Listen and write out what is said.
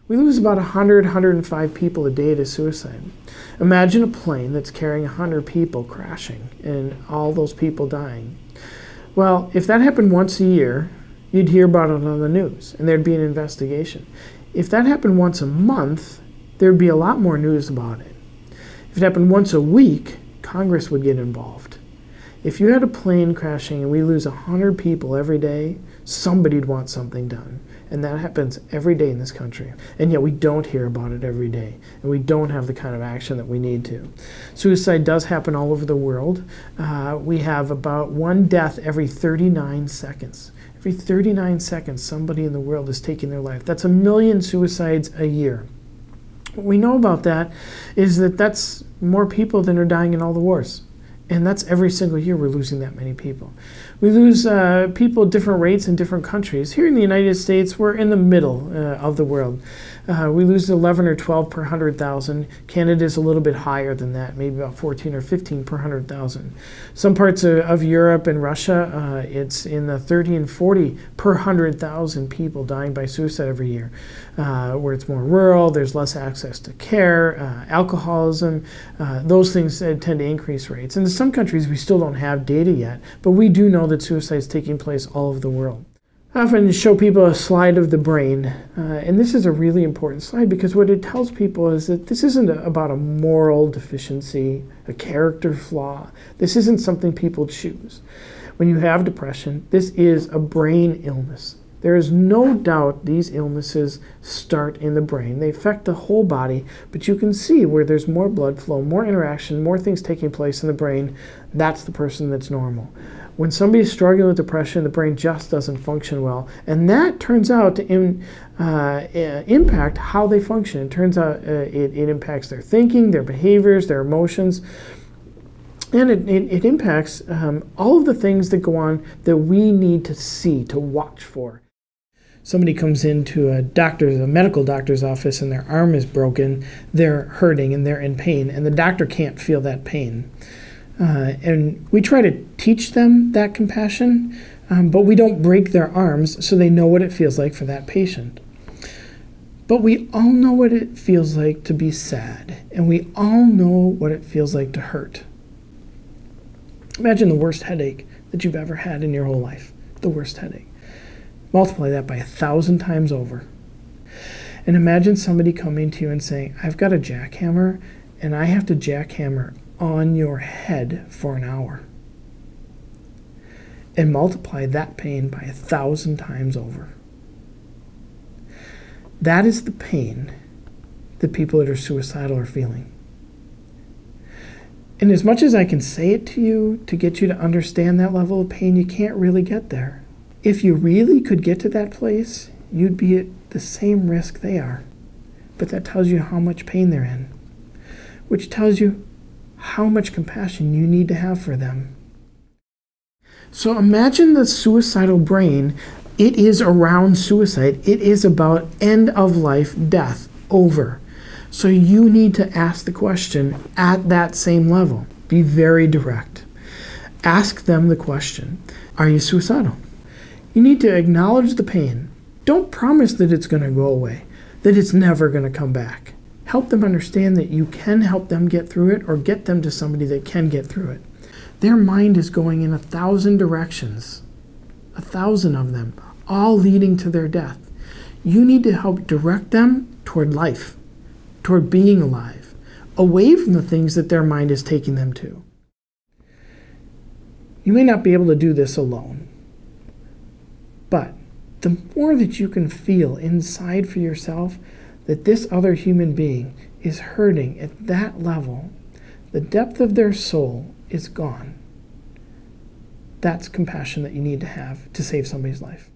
We lose about 100, 105 people a day to suicide. Imagine a plane that's carrying 100 people crashing and all those people dying. Well, if that happened once a year, you'd hear about it on the news and there'd be an investigation. If that happened once a month, there'd be a lot more news about it. If it happened once a week, Congress would get involved. If you had a plane crashing and we lose 100 people every day, somebody'd want something done. And that happens every day in this country. And yet we don't hear about it every day. And we don't have the kind of action that we need to. Suicide does happen all over the world. We have about 1 death every 39 seconds. Every 39 seconds, somebody in the world is taking their life. That's 1 million suicides a year. What we know about that is that that's more people than are dying in all the wars. And that's every single year we're losing that many people. We lose people at different rates in different countries. Here in the United States, we're in the middle of the world. We lose 11 or 12 per 100,000. Canada's a little bit higher than that, maybe about 14 or 15 per 100,000. Some parts of Europe and Russia, it's in the 30 and 40 per 100,000 people dying by suicide every year. Where it's more rural, there's less access to care, alcoholism, those things tend to increase rates. And in some countries, we still don't have data yet, but we do know that suicide is taking place all over the world. I often show people a slide of the brain, and this is a really important slide because what it tells people is that this isn't about a moral deficiency, a character flaw. This isn't something people choose. When you have depression, this is a brain illness. There is no doubt these illnesses start in the brain. They affect the whole body, but you can see where there's more blood flow, more interaction, more things taking place in the brain. That's the person that's normal. When somebody's struggling with depression, the brain just doesn't function well. And that turns out to impact how they function. It turns out it impacts their thinking, their behaviors, their emotions. And it impacts all of the things that go on that we need to see, to watch for. Somebody comes into a medical doctor's office and their arm is broken, they're hurting and they're in pain, and the doctor can't feel that pain. And we try to teach them that compassion, but we don't break their arms so they know what it feels like for that patient. But we all know what it feels like to be sad, and we all know what it feels like to hurt. Imagine the worst headache that you've ever had in your whole life, the worst headache. Multiply that by 1,000 times over. And imagine somebody coming to you and saying, I've got a jackhammer, and I have to jackhammer on your head for an hour. And multiply that pain by 1,000 times over. That is the pain that people that are suicidal are feeling. And as much as I can say it to you to get you to understand that level of pain, you can't really get there. If you really could get to that place, you'd be at the same risk they are. But that tells you how much pain they're in, which tells you how much compassion you need to have for them. So imagine the suicidal brain. It is around suicide. It is about end of life, death, over. So you need to ask the question at that same level. Be very direct. Ask them the question, are you suicidal? You need to acknowledge the pain. Don't promise that it's going to go away, that it's never going to come back. Help them understand that you can help them get through it or get them to somebody that can get through it. Their mind is going in 1,000 directions, 1,000 of them, all leading to their death. You need to help direct them toward life, toward being alive, away from the things that their mind is taking them to. You may not be able to do this alone, but the more that you can feel inside for yourself that this other human being is hurting at that level, the depth of their soul is gone. That's compassion that you need to have to save somebody's life.